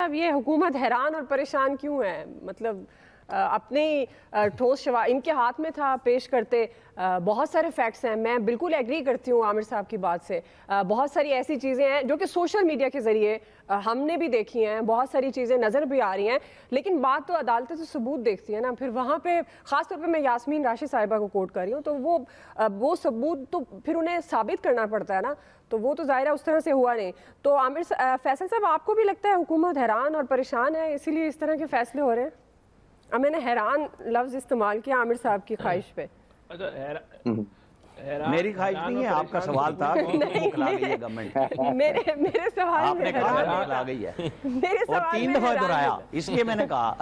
صاحب یہ حکومت حیران اور پریشان کیوں ہے؟ مطلب اپنی ٹھوس ان کے ہاتھ میں تھا پیش کرتے. بہت سارے فیکٹس ہیں, میں بالکل ایگری کرتی ہوں عامر صاحب کی بات سے. بہت ساری ایسی چیزیں ہیں جو کہ سوشل میڈیا کے ذریعے ہم نے بھی دیکھی ہیں, بہت ساری چیزیں نظر بھی آ رہی ہیں, لیکن بات تو عدالتیں تو ثبوت دیکھتی ہیں نا. پھر وہاں پہ خاص طور پہ میں یاسمین راشد صاحبہ کو کوٹ کر رہی ہوں, تو وہ ثبوت تو پھر انہیں ثابت کرنا پڑتا ہے نا, تو وہ تو ظاہرہ اس طرح سے ہوا نہیں. تو فیصل صاحب, آپ کو بھی لگتا ہے حکومت حیران اور پریشان ہے, اسی لیے اس طرح کے فیصلے ہو رہے ہیں؟ اب میں نے حیران لفظ استعمال کیا عامر صاحب کی خواہش پہ. میری خواہش نہیں ہے, آپ کا سوال تھا کہ بکلا گئی ہے گورنمنٹ. میرے سوال آپ نے کہا بکلا گئی ہے اور 3 دفعہ دہرایا, اس لیے میں نے کہا.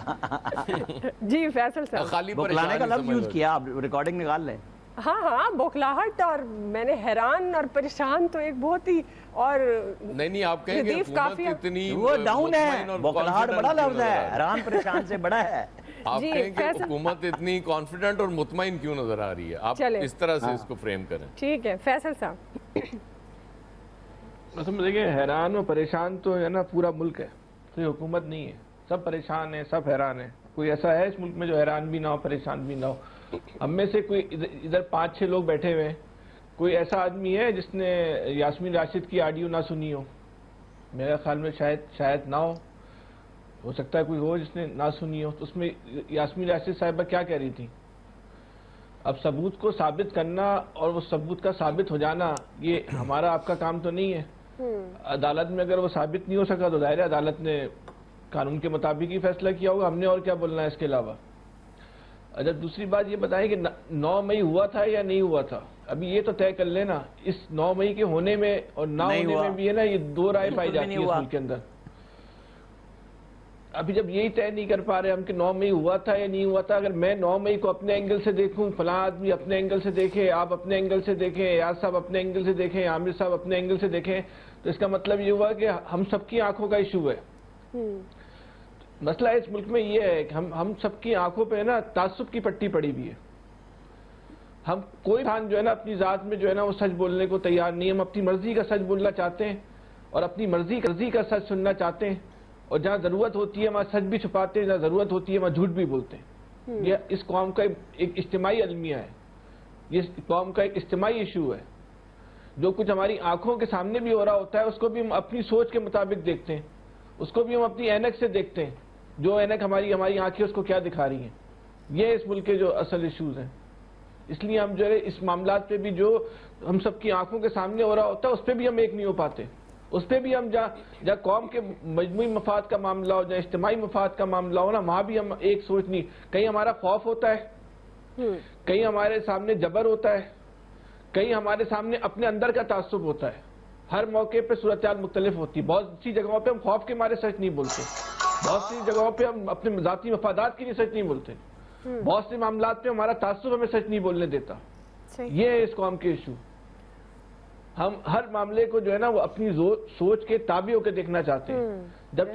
جی فیصل صاحب, بکلانے کا لفظ یوز کیا, آپ ریکارڈنگ نکال لیں. ہاں بوکھلاہٹ, اور میں نے حیران اور پریشان تو ایک بہت ہی اور نہیں آپ کہیں گے حکومت اتنی وہ ڈاؤن ہے, بوکھلاہٹ بڑا لفظ ہے, حیران پریشان سے بڑا ہے. آپ کہیں کہ حکومت اتنی کانفیڈنٹ اور مطمئن کیوں نظر آ رہی ہے, آپ اس طرح سے اس کو فریم کریں. ٹھیک ہے فیصل صاحب. دیکھیں, حیران و پریشان تو ہے نا پورا ملک ہے, تو یہ حکومت نہیں ہے. سب پریشان ہیں, سب حیران ہیں. کوئی ایسا ہے اس ملک میں جو حیران بھی نہ ہو, پریشان بھی نہ ہو؟ ہم میں سے کوئی ادھر 5-6 لوگ بیٹھے ہوئے ہیں, کوئی ایسا آدمی ہے جس نے یاسمین راشد کی آڈیو نہ سنی ہو؟ میرے خیال میں شاید نہ ہو سکتا ہے کوئی ہو جس نے نہ سنی ہو. تو اس میں یاسمین راشد صاحبہ کیا کہہ رہی تھی؟ اب ثبوت کو ثابت کرنا اور وہ ثبوت کا ثابت ہو جانا, یہ ہمارا آپ کا کام تو نہیں ہے. عدالت میں اگر وہ ثابت نہیں ہو سکا تو ظاہر ہے عدالت نے قانون کے مطابق ہی فیصلہ کیا ہوگا, ہم نے اور کیا بولنا ہے اس کے علاوہ. اچھا, دوسری بات یہ بتائیں کہ 9 مئی ہوا تھا یا نہیں ہوا تھا؟ ابھی یہ تو طے کر لینا, اس 9 مئی کے ہونے میں اور نہ ہونے میں بھی ہے نا, یہ 2 رائے پائی جاتی ہے اس ملک کے اندر. ابھی جب یہی طے نہیں کر پا رہے ہم کہ 9 مئی ہوا تھا یا نہیں ہوا تھا, اگر میں 9 مئی کو اپنے اینگل سے دیکھوں, فلاں آدمی اپنے اینگل سے دیکھے, آپ اپنے اینگل سے دیکھیں, ایاز صاحب اپنے اینگل سے دیکھیں, عامر صاحب اپنے اینگل سے دیکھیں, تو اس کا مطلب یہ ہوا کہ ہم سب کی آنکھوں کا ایشو ہے. مسئلہ اس ملک میں یہ ہے کہ ہم سب کی آنکھوں پہ نا تعصب کی پٹی پڑی ہوئی ہے. ہم کوئی انسان جو ہے نا اپنی ذات میں جو ہے نا وہ سچ بولنے کو تیار نہیں. ہم اپنی مرضی کا سچ بولنا چاہتے ہیں اور اپنی مرضی کا سچ سننا چاہتے ہیں, اور جہاں ضرورت ہوتی ہے وہاں سچ بھی چھپاتے ہیں, جہاں ضرورت ہوتی ہے وہاں جھوٹ بھی بولتے ہیں. یہ اس قوم کا ایک اجتماعی المیہ ہے, یہ قوم کا ایک اجتماعی ایشو ہے. جو کچھ ہماری آنکھوں کے سامنے بھی ہو رہا ہوتا ہے اس کو بھی ہم اپنی سوچ کے مطابق دیکھتے ہیں, اس کو بھی ہم اپنی اینک سے دیکھتے ہیں, جو اینک ہماری آنکھیں اس کو کیا دکھا رہی ہیں. یہ اس ملک کے جو اصل ایشوز ہیں. اس لیے ہم جو ہے اس معاملات پہ بھی جو ہم سب کی آنکھوں کے سامنے ہو رہا ہوتا ہے اس پہ بھی ہم ایک نہیں ہو پاتے. اس پہ بھی ہم جہاں قوم کے مجموعی مفاد کا معاملہ ہو, جہاں اجتماعی مفاد کا معاملہ ہو نا, وہاں بھی ہم ایک سوچ نہیں. کہیں ہمارا خوف ہوتا ہے, کہیں ہمارے سامنے جبر ہوتا ہے, کہیں ہمارے سامنے اپنے اندر کا تعصب ہوتا ہے. ہر موقع پہ صورتحال مختلف ہوتی ہے. بہت سی جگہوں پہ ہم خوف کے مارے سچ نہیں بولتے, بہت سی جگہوں پہ ہم اپنے ذاتی مفادات کے لیے سچ نہیں بولتے, بہت سے معاملات پہ ہمارا تعصب ہمیں سچ نہیں بولنے دیتا. یہ ہے اس قوم کے ایشو. ہم ہر معاملے کو جو ہے نا وہ اپنی سوچ کے تابع ہو کے دیکھنا چاہتے ہیں. جب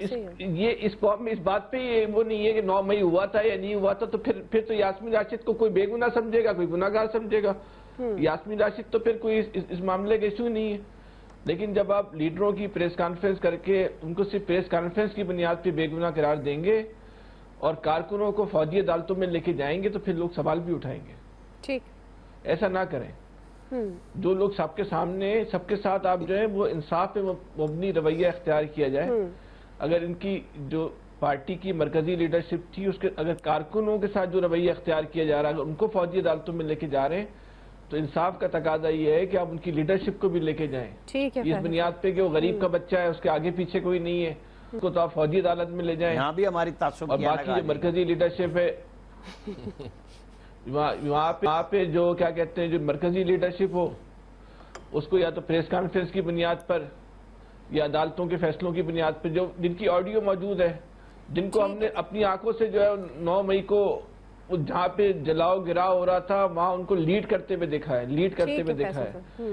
اس قوم میں اس بات پہ وہ نہیں ہے کہ 9 مئی ہوا تھا یا نہیں ہوا تھا, تو پھر تو یاسمین راشد کو کوئی بے گناہ سمجھے گا, کوئی گناہ گار سمجھے گا. یاسمین راشد تو پھر کوئی اس معاملے کا ایشو نہیں ہے. لیکن جب آپ لیڈروں کی پریس کانفرنس کر کے ان کو صرف پریس کانفرنس کی بنیاد پہ بے گناہ قرار دیں گے اور کارکنوں کو فوجی عدالتوں میں لے کے جائیں گے, تو پھر لوگ سوال بھی اٹھائیں گے. ٹھیک, ایسا نہ کریں. جو لوگ سب کے سامنے سب کے ساتھ آپ جو ہے وہ انصاف پہ مبنی رویہ اختیار کیا جائے. اگر ان کی جو پارٹی کی مرکزی لیڈرشپ تھی اس کے اگر کارکنوں کے ساتھ جو رویہ اختیار کیا جا رہا ہے, اگر ان کو فوجی عدالتوں میں لے کے جا رہے ہیں, تو انصاف کا تقاضا یہ ہے کہ آپ ان کی لیڈرشپ کو بھی لے کے جائیں. اس بنیاد پہ کہ وہ غریب کا بچہ ہے, اس کے آگے پیچھے کوئی نہیں ہے, اس کو تو آپ فوجی عدالت میں لے جائیں. یہاں بھی ہماری تعصب اور باقی جو مرکزی لیڈرشپ ہے وہاں پہ جو کیا کہتے ہیں جو مرکزی لیڈرشپ ہو, اس کو یا تو پریس کانفرنس کی بنیاد پر یا عدالتوں کے فیصلوں کی بنیاد پر, جو جن کی آڈیو موجود ہے, جن کو ہم نے اپنی آنکھوں سے جو ہے 9 مئی کو جہاں پہ جلاؤ گراؤ ہو رہا تھا وہاں ان کو لیڈ کرتے ہوئے دیکھا ہے,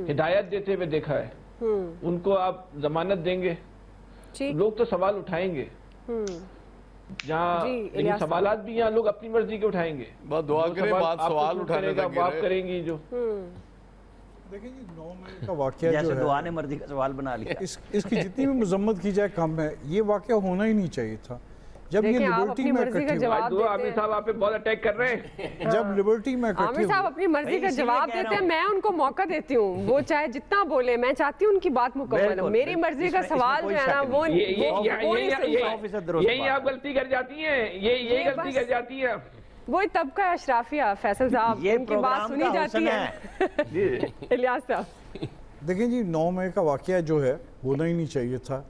ہدایت دیتے ہوئے دیکھا ہے, ان کو آپ ضمانت دیں گے؟ لوگ تو سوال اٹھائیں گے. جہاں لیکن سوالات بھی یہاں لوگ اپنی مرضی کے اٹھائیں گے. بس دعا کریں, بات سوال اٹھانے کا بات کریں گی جو دیکھیں جی 9 مئی کا واقعہ جیسے جو ہے دعا نے مرضی کا سوال بنا لیا. اس کی جتنی بھی مذمت کی جائے کم ہے. یہ واقعہ ہونا ہی نہیں چاہیے تھا. جب یہ لبرٹی میں مرضی کا اکٹھے جواب دو عامر صاحب آپ پہ بہت اٹیک کر رہے ہیں. جب لبرٹی میں اکٹھے عامر صاحب اپنی مرضی کا جواب دیتے ہیں, میں ان کو موقع دیتی ہوں, وہ چاہے جتنا بولے, میں چاہتی ہوں ان کی بات مکمل ہو. میری مرضی کا سوال جو ہے نا وہ یہی آپ غلطی کر جاتی ہیں, یہی غلطی کر جاتی ہیں. وہی طبقہ اشرافیہ فیصل صاحب, ان کی بات سنی جاتی ہے. الیاس صاحب دیکھیں جی 9 مئی کا واقعہ جو ہے ہونا ہی نہیں چاہیے تھا.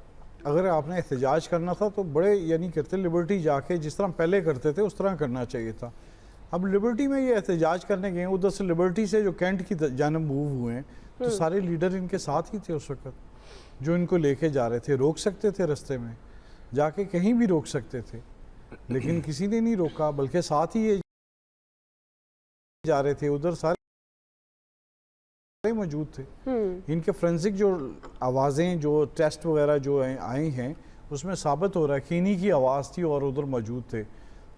اگر آپ نے احتجاج کرنا تھا تو بڑے یعنی کرتے لبرٹی جا کے جس طرح پہلے کرتے تھے اس طرح کرنا چاہیے تھا. اب لبرٹی میں یہ احتجاج کرنے گئے, ادھر سے لبرٹی سے جو کینٹ کی جانب موو ہوئے ہیں تو سارے لیڈر ان کے ساتھ ہی تھے اس وقت, جو ان کو لے کے جا رہے تھے. روک سکتے تھے رستے میں جا کے, کہیں بھی روک سکتے تھے, لیکن کسی نے نہیں روکا, بلکہ ساتھ ہی یہ جا رہے تھے. ادھر سارے موجود تھے. ان کے فرینسک جو آوازیں جو ٹیسٹ وغیرہ جو آئی ہیں اس میں ثابت ہو رہا ہے کہ انہی کی آواز تھی اور ادھر موجود تھے.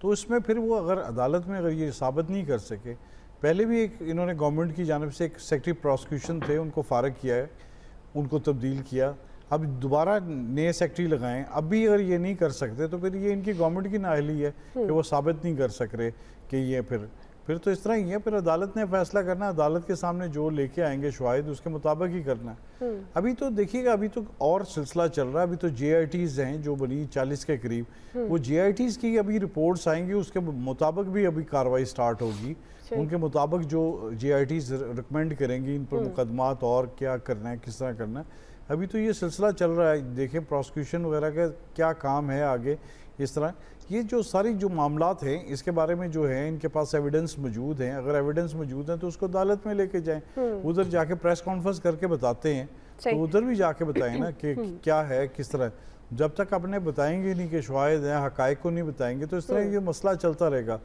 تو اس میں پھر وہ اگر عدالت میں اگر یہ ثابت نہیں کر سکے, پہلے بھی ایک انہوں نے گورنمنٹ کی جانب سے ایک سیکٹری پروسیکیوشن تھے, ان کو فارغ کیا ہے, ان کو تبدیل کیا, اب دوبارہ نئے سیکٹری لگائیں. اب بھی اگر یہ نہیں کر سکتے تو پھر یہ ان کی گورنمنٹ کی نااہلی ہے کہ وہ ثابت نہیں کر سک رہے کہ یہ پھر تو اس طرح ہی ہے. پھر عدالت نے فیصلہ کرنا, عدالت کے سامنے جو لے کے آئیں گے شواہد اس کے مطابق ہی کرنا ہے. ابھی تو دیکھیے گا, ابھی تو اور سلسلہ چل رہا ہے. ابھی تو جے آئی ٹیز ہیں جو بنی 40 کے قریب, وہ جے آئی ٹیز کی ابھی رپورٹس آئیں گی, اس کے مطابق بھی ابھی کارروائی سٹارٹ ہوگی. ان کے مطابق جو جے آئی ٹیز ریکمینڈ کریں گی ان پر مقدمات اور کیا کرنا ہے, کس طرح کرنا ہے. ابھی تو یہ سلسلہ چل رہا ہے. دیکھیں پروسیکیوشن وغیرہ کا کیا کام ہے آگے. اس طرح یہ جو ساری جو معاملات ہیں اس کے بارے میں جو ہیں ان کے پاس ایویڈنس موجود ہیں. اگر ایویڈنس موجود ہیں تو اس کو عدالت میں لے کے جائیں. ادھر جا کے پریس کانفرنس کر کے بتاتے ہیں تو ادھر بھی جا کے بتائیں نا کہ کیا ہے کس طرح. جب تک اپنے بتائیں گے نہیں کہ شواہد ہیں, حقائق کو نہیں بتائیں گے تو اس طرح یہ مسئلہ چلتا رہے گا.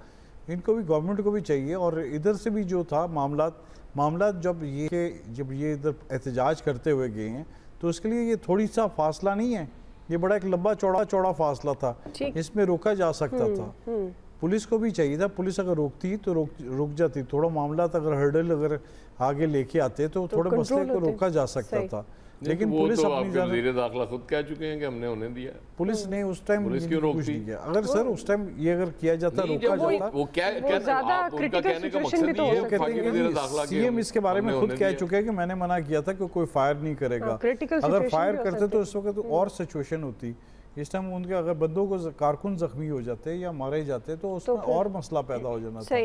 ان کو بھی گورنمنٹ کو بھی چاہیے. اور ادھر سے بھی جو تھا معاملات جب یہ ادھر احتجاج کرتے ہوئے گئے ہیں تو اس کے لیے یہ تھوڑی سا فاصلہ نہیں ہے, یہ بڑا ایک لمبا چوڑا فاصلہ تھا. اس میں روکا جا سکتا تھا. پولیس کو بھی چاہیے تھا, پولیس اگر روکتی تو رک جاتی. تھوڑا معاملات اگر ہرڈل اگر آگے لے کے آتے تو تھوڑے مسئلے کو روکا جا سکتا تھا. لیکن پولیس اپنی جانب وزیر داخلہ خود کہہ چکے ہیں کہ ہم نے انہیں دیا. پولیس نے اس ٹائم کچھ نہیں کیا. اگر سر اس ٹائم یہ اگر کیا جاتا روکا جاتا, وہ کہنے کا مقصد نہیں ہے. کہتے ہیں کہ سی ایم اس کے بارے میں خود کہہ چکے ہیں کہ میں نے منع کیا تھا کہ کوئی فائر نہیں کرے گا. اگر فائر کرتے تو اس وقت اور سچویشن ہوتی. اس ٹائم ان کے اگر بندوں کو کارکن زخمی ہو جاتے یا مارے جاتے تو اس میں اور مسئلہ پیدا ہو جانا تھا.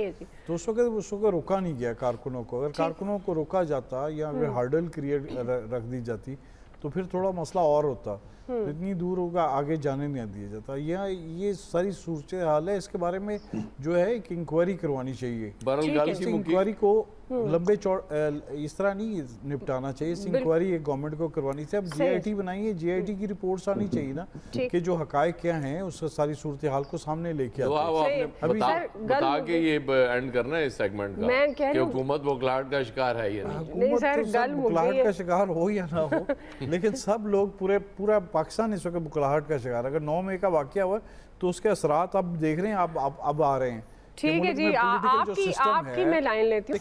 تو اس وقت روکا نہیں گیا کارکنوں کو. اگر کارکنوں کو روکا جاتا یا اگر ہارڈل کریٹ رکھ دی جاتی تو پھر تھوڑا مسئلہ اور ہوتا. اتنی دور ہوگا آگے جانے نہیں دیا جاتا. یہ ساری صورتحال ہے. اس کے بارے میں جو ہے ایک انکوائری کروانی چاہیے. اس انکوائری کو لمبے اس طرح نہیں نپٹانا چاہیے. اس انکوائری ایک گورنمنٹ کو کروانی چاہیے. اب جے آئی ٹی بنائی ہے, جے آئی ٹی کی رپورٹس آنی چاہیے نا کہ جو حقائق کیا ہیں اس ساری صورتحال کو سامنے لے کے آتے. بتا کے یہ اینڈ کرنا ہے اس سیگمنٹ کا کہ حکومت بکلاہٹ کا شکار ہے. یہ حکومت بکلاہٹ کا شکار ہو یا نہ ہو, لیکن سب لوگ پورا پاکستان اس وقت بکلاہٹ کا شکار. اگر 9 مئی کا واقعہ ہوا تو اس کے اثرات اب دیکھ رہے ہیں, اب آ رہے ہیں. ٹھیک ہے جی, آپ کی میں لائن لیتی ہوں.